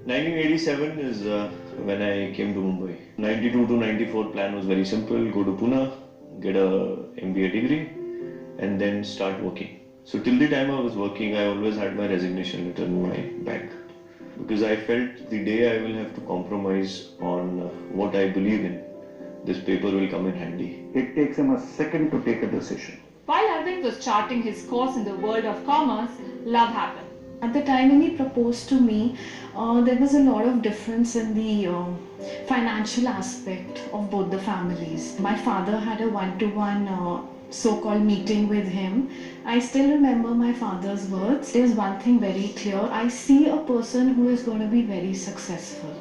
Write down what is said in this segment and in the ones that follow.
1987 is when I came to Mumbai. 92 to 94 plan was very simple: go to Pune, get a MBA degree, and then start working. So till the time I was working, I always had my resignation letter in my bag, because I felt the day I will have to compromise on what I believe in, this paper will come in handy. It takes him a second to take a decision. While Arvind was charting his course in the world of commerce, love happened. At the time when he proposed to me, there was a lot of difference in the financial aspect of both the families. My father had a one-to-one so-called meeting with him. I still remember my father's words. There's one thing very clear: I see a person who is going to be very successful.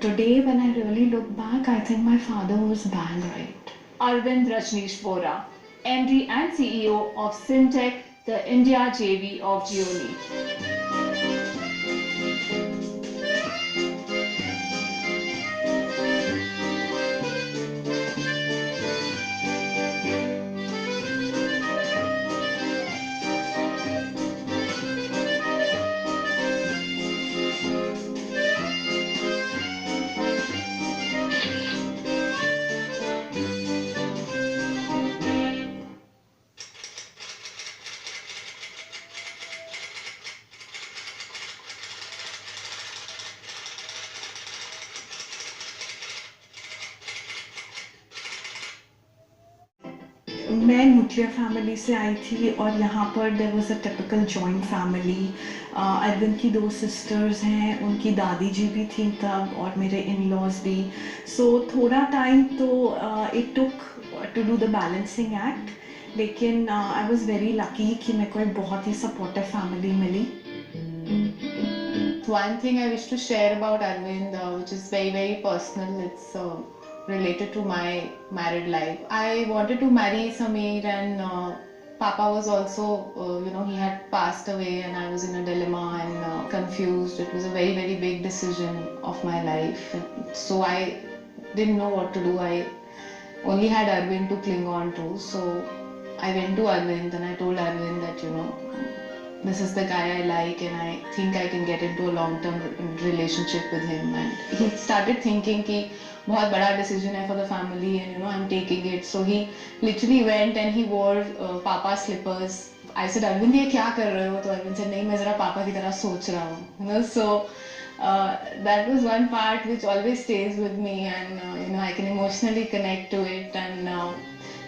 Today, when I really look back, I think my father was bang right. Arvind Rajneesh Vora, MD and CEO of Syntech, the India JV of Geely. मैं nuclear family से आई थी और यहाँ पर there was a typical joint family. Arvind की 2 sisters हैं, उनकी दादी जी भी थी तब और मेरे इन लॉज भी. सो थोड़ा टाइम तो it took to do the balancing act, लेकिन आई वाज वेरी लकी कि मेरे को एक बहुत ही सपोर्टिव फैमिली मिली. One thing I wish to share about Arvind, which is very, very personal, it's related to my married life. I wanted to marry Sameer, and Papa was also, he had passed away, and I was in a dilemma and confused. It was a very, very big decision of my life. So I didn't know what to do. I only had Arvind to cling on to. So I went to Arvind and I told Arvind that, this is the guy I like and I think I can get into a long-term relationship with him. And he started thinking कि बहुत बड़ा decision है for the family and I'm taking it. So he literally went and he wore Papa's slippers. I said, Arvind ये क्या कर रहे हो? तो Arvind said, नहीं मैं जरा पापा की तरह सोच रहा हूँ. So that was one part which always stays with me, and I can emotionally connect to it. And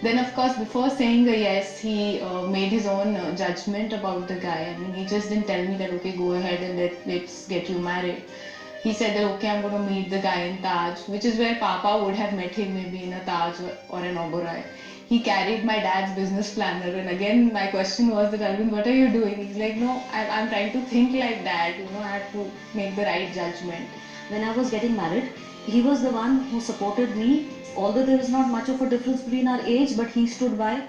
then of course before saying a yes, he made his own judgment about the guy. I mean, he just didn't tell me that okay, go ahead and let's get you married. He said that okay, I'm going to meet the guy in Taj, which is where Papa would have met him, maybe in a Taj or an Oberoi. He carried my dad's business planner, and again my question was that, Arvind, what are you doing? He's like, no, I'm trying to think like that, I have to make the right judgment. When I was getting married, he was the one who supported me. Although there is not much of a difference between our age, but he stood by.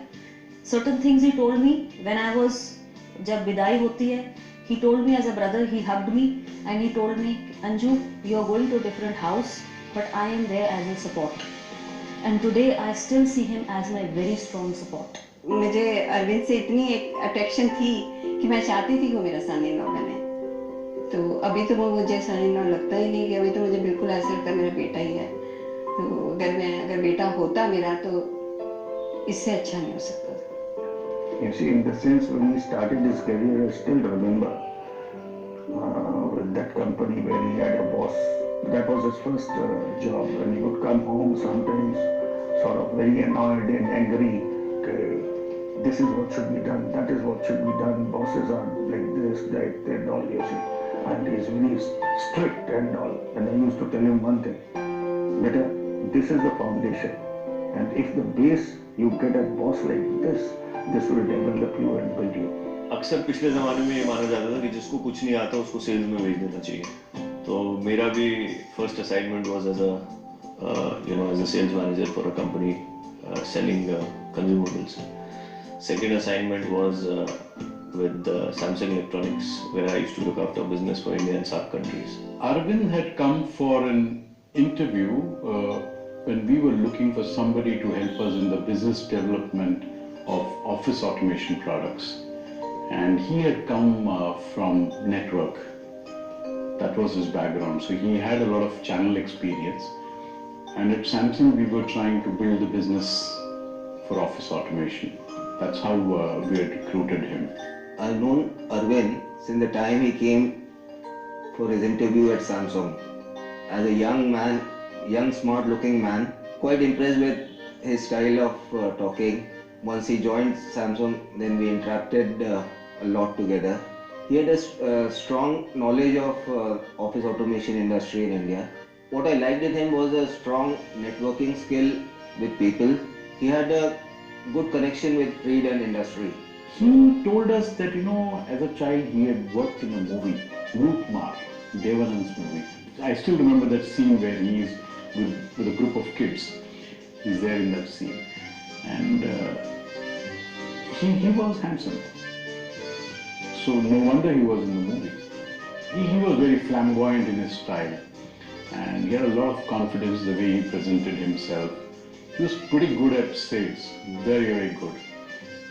Certain things he told me when I was, जब विदाई होती है, he told me as a brother, he hugged me and he told me, Anju, you are going to a different house, but I am there as a support. And today I still see him as my very strong support. मुझे अरविंद से इतनी एक attraction थी कि मैं चाहती थी कि वो मेरा सन इन लॉ बने. तो अभी तो वो मुझे सन इन लॉ लगता ही नहीं, कि अभी तो मुझे बिल्कुल ऐसा लगता है मेरा बेटा ही है. तो अगर बेटा होता मेरा तो इससे अच्छा नहीं हो सकता. You see, in the sense when he started his career, I still remember with that company where he had a boss. That was his first job, and he would come home sometimes sort of very annoyed and angry. This is what should be done, that is what should be done. Bosses are like this, that, and all, you see. And he's very strict and all. And I used to tell him one thing, better, this is the foundation. And if the base, you get a boss like this will develop you and build you. अक्सर पिछले ज़माने में ये माना जाता था कि जिसको कुछ नहीं आता उसको सेल्स में भेज देना चाहिए. तो मेरा भी first assignment was as a sales manager for a company selling consumables. Second assignment was with Samsung Electronics, where I used to look after business for India and SAARC countries. Arvind had come for an interview when we were looking for somebody to help us in the business development of office automation products, and he had come from Network. That was his background. So he had a lot of channel experience. And at Samsung, we were trying to build a business for office automation. That's how we had recruited him. I've known Arvind since the time he came for his interview at Samsung. As a young man, young smart looking man, quite impressed with his style of talking. Once he joined Samsung, then we interacted a lot together. He had a strong knowledge of office automation industry in India. What I liked with him was a strong networking skill with people. He had a good connection with trade and industry. He told us that, as a child he had worked in a movie, Root Mark, Devanand's movie. I still remember that scene where he is with a group of kids. He's there in that scene. And he was handsome. So no wonder he was in the movie. He was very flamboyant in his style. And he had a lot of confidence the way he presented himself. He was pretty good at sales, very, very good.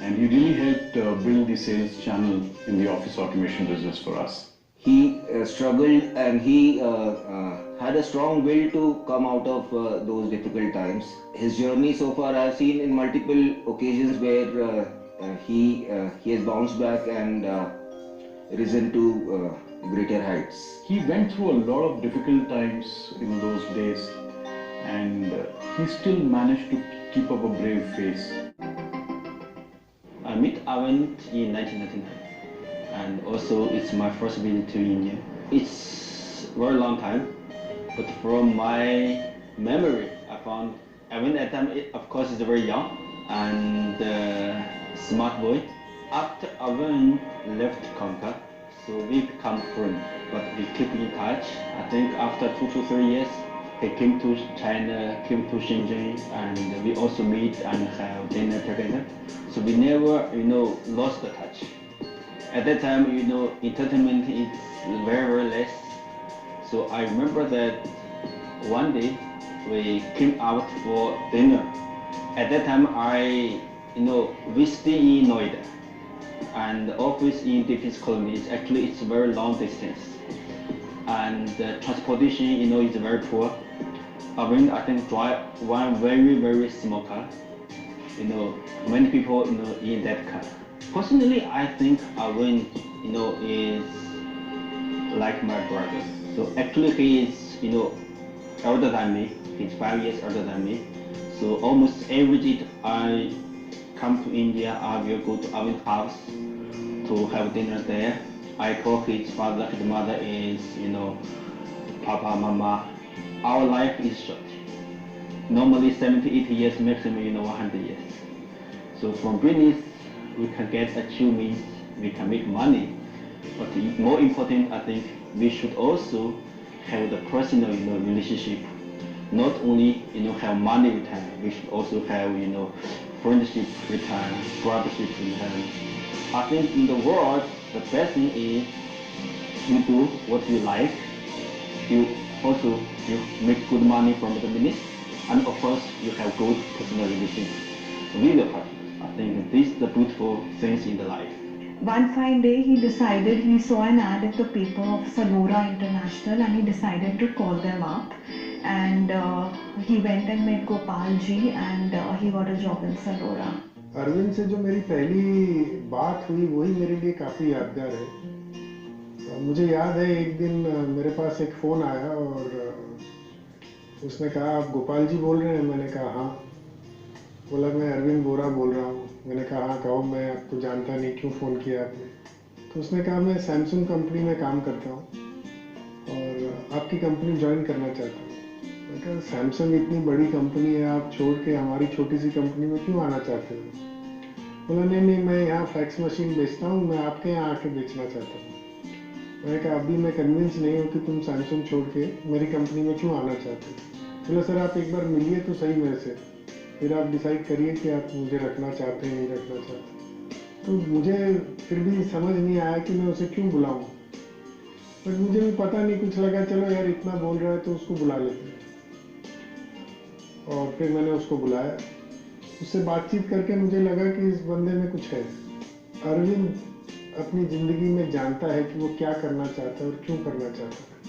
And he really helped build the sales channel in the office automation business for us. He struggled and he had a strong will to come out of those difficult times. His journey so far I have seen in multiple occasions where he has bounced back and risen to greater heights. He went through a lot of difficult times in those days, and he still managed to keep up a brave face. I met Arvind in 1999, and also it's my first visit to India. It's a very long time, but from my memory, I found Arvind at that time, of course, is very young and smart boy. After Arvind left Konka, so we become friends, but we keep in touch. I think after 2 to 3 years, he came to China, came to Shenzhen, and we also meet and have dinner together. So we never, lost the touch. At that time, entertainment is very, very less. So I remember that one day we came out for dinner. At that time, we stay in Noida. And the office in Defense Colony is actually it's a very long distance, and the transportation is very poor. Arvind I think drive one very, very small car. Many people in that car. Personally, I think Arvind is like my brother. So actually he is older than me. He's 5 years older than me. So almost every day I come to India, I will go to Arvind's house to have dinner there. I call his father, his mother is, Papa, Mama. Our life is short. Normally 70, 80 years, maximum, 100 years. So from business, we can get achievements, we can make money. But more important, I think, we should also have the personal, relationship. Not only, have money return, we should also have, friendship return, brothership return. I think in the world, the best thing is you do what you like. You make good money from the business, and of course you have good personal relations with your partner. I think these are the beautiful things in the life. One fine day he decided, he saw an ad in the paper of Sonora International and he decided to call them up. And he went and met Gopal ji and he got a job in Sonora. Arvind से जो मेरी पहली बात हुई वही मेरे लिए काफ़ी यादगार है। मुझे याद है एक दिन मेरे पास एक फ़ोन आया और उसने कहा आप गोपाल जी बोल रहे हैं? मैंने कहा हाँ। बोला मैं अरविंद बोरा बोल रहा हूँ। मैंने कहा हाँ कहो, मैं आपको जानता नहीं, क्यों फ़ोन किया आपने? तो उसने कहा मैं सैमसंग कंपनी में काम करता हूँ और आपकी कंपनी ज्वाइन करना चाहता हूँ। मैंने कहा सैमसंग इतनी बड़ी कंपनी है, आप छोड़ के हमारी छोटी सी कंपनी में क्यों आना चाहते हो? बोला नहीं, मैं यहाँ फैक्स मशीन बेचता हूँ, मैं आपके यहाँ आके बेचना चाहता हूँ। मैंने कहा अभी मैं कन्विंस नहीं हूँ कि तुम सैमसंग छोड़ के मेरी कंपनी में क्यों आना चाहते हो। बोला सर आप एक बार मिलिए तो सही मेरे से, फिर आप डिसाइड करिए कि आप मुझे रखना चाहते हैं नहीं रखना चाहते। तो मुझे फिर भी समझ नहीं आया कि मैं उसे क्यों बुलाऊँ, बट मुझे भी पता नहीं, कुछ लगा चलो यार इतना बोल रहा है तो उसको बुला लेते हैं। और फिर मैंने उसको बुलाया, उससे बातचीत करके मुझे लगा कि इस बंदे में कुछ है। अरविंद अपनी ज़िंदगी में जानता है कि वो क्या करना चाहता है और क्यों करना चाहता है।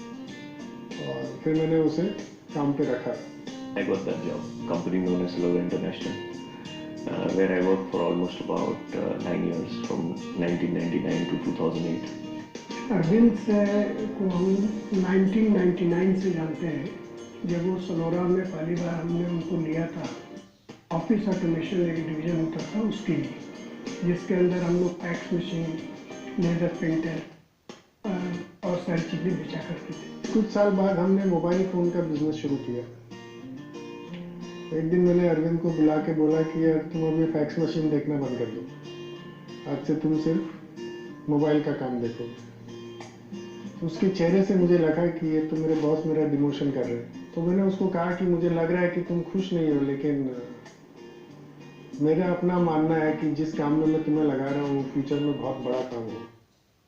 और फिर मैंने उसे काम पे रखा। I got that job, company known as Salora International, where I worked for almost about 9 years, from 1999 to 2008. Arvind से को हम 1999 से जानते हैं, जब वो सलोरा में पहली बार हमने उनको लिया था। ऑफिस ऑटोमेशन एक डिवीजन होता था उसके लिए, जिसके अंदर हम लोग फैक्स मशीन, लेजर प्रिंटर और सारी चीज़ें बेचा करते थे। कुछ साल बाद हमने मोबाइल फ़ोन का बिजनेस शुरू किया। एक दिन मैंने अरविंद को बुला के बोला कि यार तुम अभी फैक्स मशीन देखना बंद कर दो, आज से तुम सिर्फ मोबाइल का काम देखो। उसके चेहरे से मुझे लगा कि ये तो मेरे बॉस मेरा डिमोशन कर रहे हैं। तो मैंने उसको कहा कि मुझे लग रहा है कि तुम खुश नहीं हो, लेकिन मेरा अपना मानना है कि जिस काम में मैं तुम्हें लगा रहा हूँ फ्यूचर में बहुत बड़ा काम हो।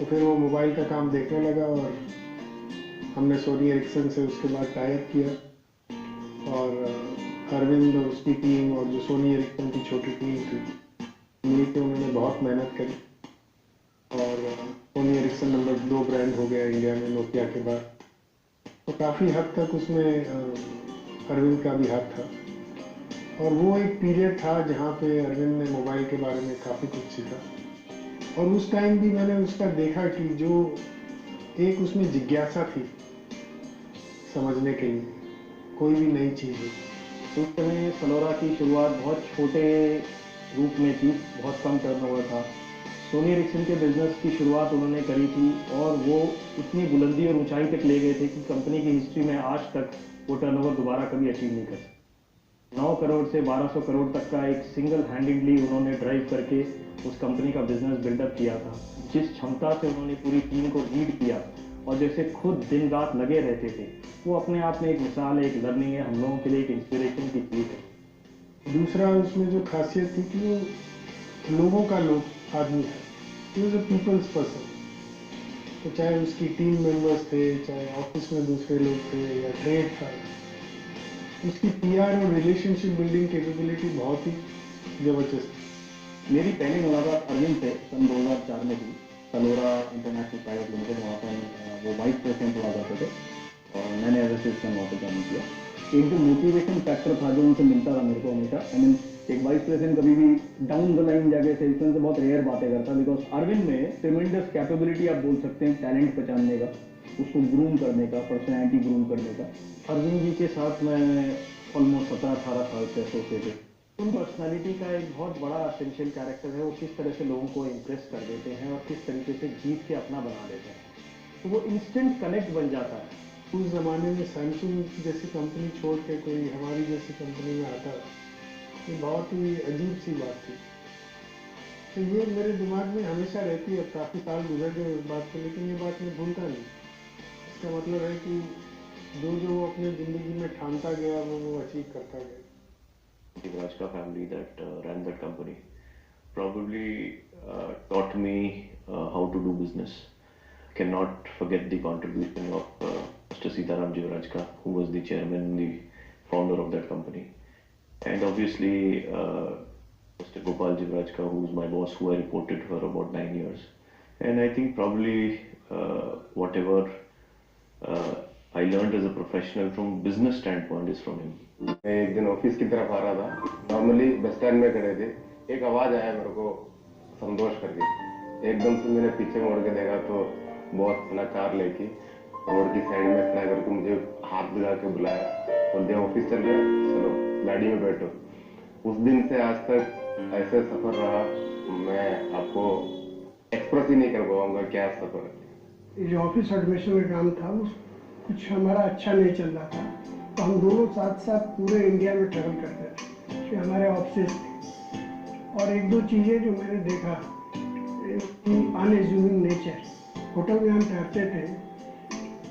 तो फिर वो मोबाइल का काम देखने लगा और हमने सोनी एरिक्सन से उसके बाद टाई अप किया और अरविंद और उसकी टीम और जो सोनी एरिक्सन की छोटी टीम थी मिलकर उन्होंने बहुत मेहनत करी और सोनी एरिक्सन नंबर 2 ब्रांड हो गया इंडिया में नोकिया के बाद। तो काफ़ी हद तक उसमें अरविंद का भी हाथ था और वो एक पीरियड था जहाँ पे अरविंद ने मोबाइल के बारे में काफ़ी कुछ सीखा। और उस टाइम भी मैंने उसका देखा कि जो एक उसमें जिज्ञासा थी समझने के लिए कोई भी नई चीज़ है। उस समय सलोरा की शुरुआत बहुत छोटे रूप में थी, बहुत कम टर्नओवर था। सोनी एरिक्सन के बिजनेस की शुरुआत उन्होंने करी थी और वो इतनी बुलंदी और ऊंचाई तक ले गए थे कि कंपनी की हिस्ट्री में आज तक वो टर्नओवर दोबारा कभी अचीव नहीं कर सके। 9 करोड़ से 1200 करोड़ तक का एक सिंगल हैंडेडली उन्होंने ड्राइव करके उस कंपनी का बिजनेस बिल्डअप किया था। जिस क्षमता से उन्होंने पूरी टीम को लीड किया और जैसे खुद दिन रात लगे रहते थे, वो अपने आप में एक मिसाल है, एक लर्निंग है, हम लोगों के लिए एक इंस्पिरेशन की चीज़ है। दूसरा उसमें जो खासियत थी कि वो लोगों का लोग आदमी है, he was a people's person. तो चाहे उसकी टीम मेंबर्स थे, चाहे ऑफिस में दूसरे लोग थे या ट्रेड था, उसकी पीआर और रिलेशनशिप बिल्डिंग कैपेबिलिटी बहुत ही ज़बरदस्त थी। मेरी पहली मुलाकात अरविंद से सन 2004 में थी। सलोरा इंटरनेशनल प्राइवेट लिमिटेड, वहाँ पर वो वाइस प्रेसिडेंट हुआ करते थे और मैंने एज असिस्टेंट वहाँ पर ज्वाइन किया। एक जो मोटिवेशन फैक्टर था जो उनसे मिलता था मेरे को हमेशा, आई मीन एक वाइस प्रेसिडेंट कभी भी डाउन द लाइन जाके सेल्समैन से बहुत रेयर बातें करता, बिकॉज अरविंद में ट्रिमेंडस कैपेबिलिटी आप बोल सकते हैं टैलेंट पहचानने का, उसको ग्रूम करने का, पर्सनैलिटी ग्रूम करने का। अरविंद जी के साथ मैं ऑलमोस्ट 17-18 साल से एसोसिएटेड। उन पर्सनालिटी का एक बहुत बड़ा एसेंशियल कैरेक्टर है, वो किस तरह से लोगों को इम्प्रेस कर देते हैं और किस तरीके से जीत के अपना बना देते हैं, तो वो इंस्टेंट कनेक्ट बन जाता है। उस ज़माने में सैमसंग जैसी कंपनी छोड़ के कोई हमारी जैसी कंपनी में आता, ये बहुत ही अजीब सी बात थी। तो ये मेरे दिमाग में हमेशा रहती है, काफ़ी साल गुजर गए उस बात को, लेकिन ये बात मैं भूलता नहीं। इसका मतलब है कि जो वो अपनी ज़िंदगी में ठानता गया वो अचीव करता गया। Jivrajka family that ran that company probably taught me how to do business. Cannot forget the contribution of Mr. Sitaram Jivrajka, who was the chairman, the founder of that company, and obviously Mr. Gopal Jivrajka, who is my boss, who I reported for about 9 years. And I think probably whatever I learned as a professional from business standpoint is from him. मैं एक दिन office की तरफ आ रहा था, normally bus stand में खड़े थे, एक आवाज़ आया मेरे को संतोष करके। एकदम से मैंने पीछे मुड़ के देखा तो बॉस अपना कार लेके रोड की साइड में खड़ा करके मुझे हाथ लगा के बुलाया, बोलते ऑफिस चल रहा है, चलो गाड़ी में बैठो। उस दिन से आज तक ऐसे सफ़र रहा, मैं आपको एक्सप्रेस ही नहीं कर पाऊंगा क्या सफ़र है। जो ऑफिस ऑटोमेशन का काम था वो कुछ हमारा अच्छा नहीं चल रहा था, तो हम दोनों साथ साथ पूरे इंडिया में ट्रैवल करते थे, कि हमारे ऑफिस थे। और एक दो चीज़ें जो मैंने देखा, अनएज्यूमिंग नेचर। होटल में हम ठहरते थे,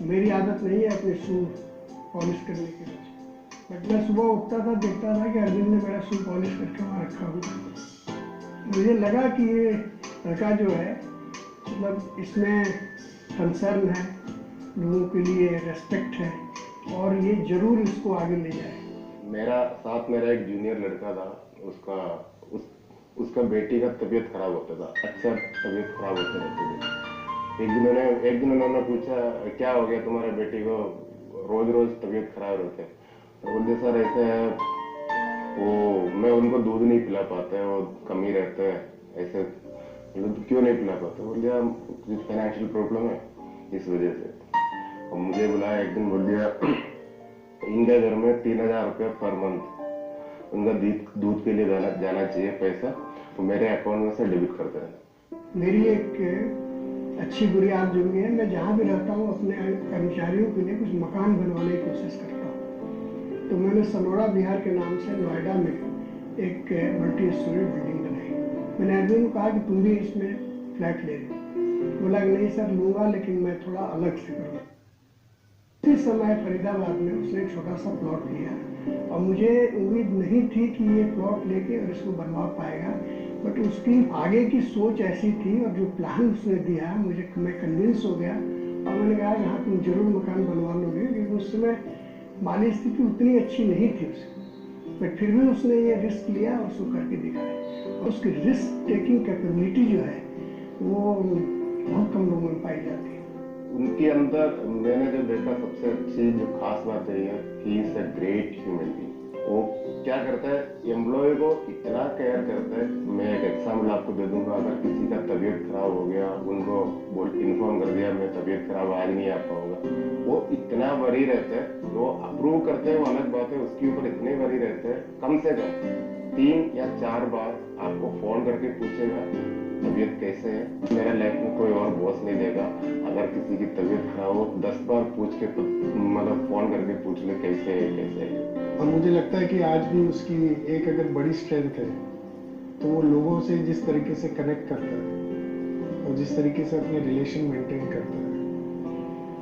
मेरी आदत नहीं है अपने शू पॉलिश करने की वजह, बट मैं सुबह उठता था, देखता था कि अरविंद ने मेरा शू पॉलिश करके वहाँ रखा हुआ। मुझे लगा कि ये लड़का जो है, मतलब इसमें कंसर्न है, लोगों के लिए रेस्पेक्ट है और ये जरूर इसको आगे ले जाए। मेरा एक जूनियर लड़का था, उसका बेटी का तबीयत खराब होता था, अक्सर तबीयत खराब होते रहती थी। एक दिन उन्होंने पूछा क्या हो गया तुम्हारे बेटी को, रोज रोज तबीयत खराब रहते हैं। तो बोलते सर ऐसे है, वो मैं उनको दूध नहीं पिला पाता है, वो कमी रहता है ऐसे। मतलब क्यों नहीं पिला पाते? बोल दिया कुछ फाइनेंशियल प्रॉब्लम है इस वजह से। और मुझे बुलाया एक दिन, बोल दिया इनके घर में 3000 रुपये पर मंथ उनका दूध के लिए जाना चाहिए पैसा, तो मेरे अकाउंट में से डेबिट कर देना। मेरी एक अच्छी बुरी आदत जो है, मैं जहाँ भी रहता हूँ अपने कर्मचारियों के लिए कुछ मकान बनवाने की कोशिश करता हूँ। तो मैंने सनोरा बिहार के नाम से नोएडा में एक मल्टी स्टोरी बिल्डिंग बनाई। मैंने अरविंद को कहा कि तुम भी इसमें फ्लैट ले लो। बोला कि नहीं सर लूँगा, लेकिन मैं थोड़ा अलग से करूँगा। उसी समय फरीदाबाद में उसने एक छोटा सा प्लॉट लिया और मुझे उम्मीद नहीं थी कि ये प्लॉट लेके और इसको बनवा पाएगा, बट उसकी आगे की सोच ऐसी थी और जो प्लान उसने दिया मैं कन्विंस हो गया। और मैंने कहा यहाँ तुम जरूर मकान बनवा लोगे, क्योंकि उस समय माली स्थिति उतनी अच्छी नहीं थी उसकी, बट फिर भी उसने ये रिस्क लिया और उसको करके दिखाया। और उसकी रिस्क टेकिंग कैपेबिलिटी जो है वो बहुत कम लोगों में पाई जाती है। उनके अंदर मैंने जो देखा सबसे अच्छी जो खास बात है he is a great human being. वो क्या करता है, एम्प्लॉय को इतना केयर करता है। मैं एक एग्जाम्पल आपको दे दूंगा, अगर किसी का तबीयत खराब हो गया, उनको इन्फॉर्म कर दिया मैं तबीयत खराब आज नहीं आ पाऊंगा, वो इतना वरी रहता है। वो अप्रूव करते हैं वो अलग बात है, उसके ऊपर इतने वरी रहते हैं, कम से कम 3 या 4 बार आपको फोन करके पूछेगा तबीयत कैसे है। मेरा लाइफ में कोई और बॉस नहीं देगा, अगर किसी की तबीयत खराब हो 10 बार पूछ के मतलब फोन करके पूछ ले कैसे है कैसे है। और मुझे लगता है कि आज भी उसकी एक अगर बड़ी स्ट्रेंथ है तो वो लोगों से जिस तरीके से कनेक्ट करता है और जिस तरीके से अपने रिलेशन मेंटेन करता है,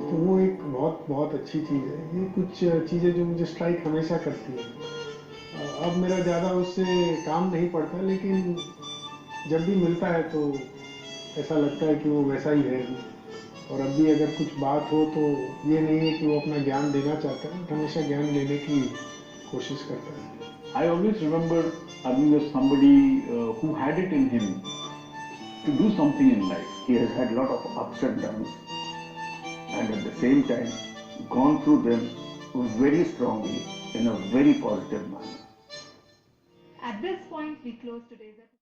तो वो एक बहुत बहुत अच्छी चीज़ है। ये कुछ चीज़ें जो मुझे स्ट्राइक हमेशा करती है। अब मेरा ज़्यादा उससे काम नहीं पड़ता, लेकिन जब भी मिलता है तो ऐसा लगता है कि वो वैसा ही है। और अब भी अगर कुछ बात हो तो ये नहीं है कि वो अपना ज्ञान देना चाहता है, हमेशा ज्ञान लेने की कोशिश करता है। I always remember Arvind was somebody who had it in him to do something in life. He has had a lot of ups and downs, and at the same time gone through them very strongly in a very positive manner. At this point, we close today's episode.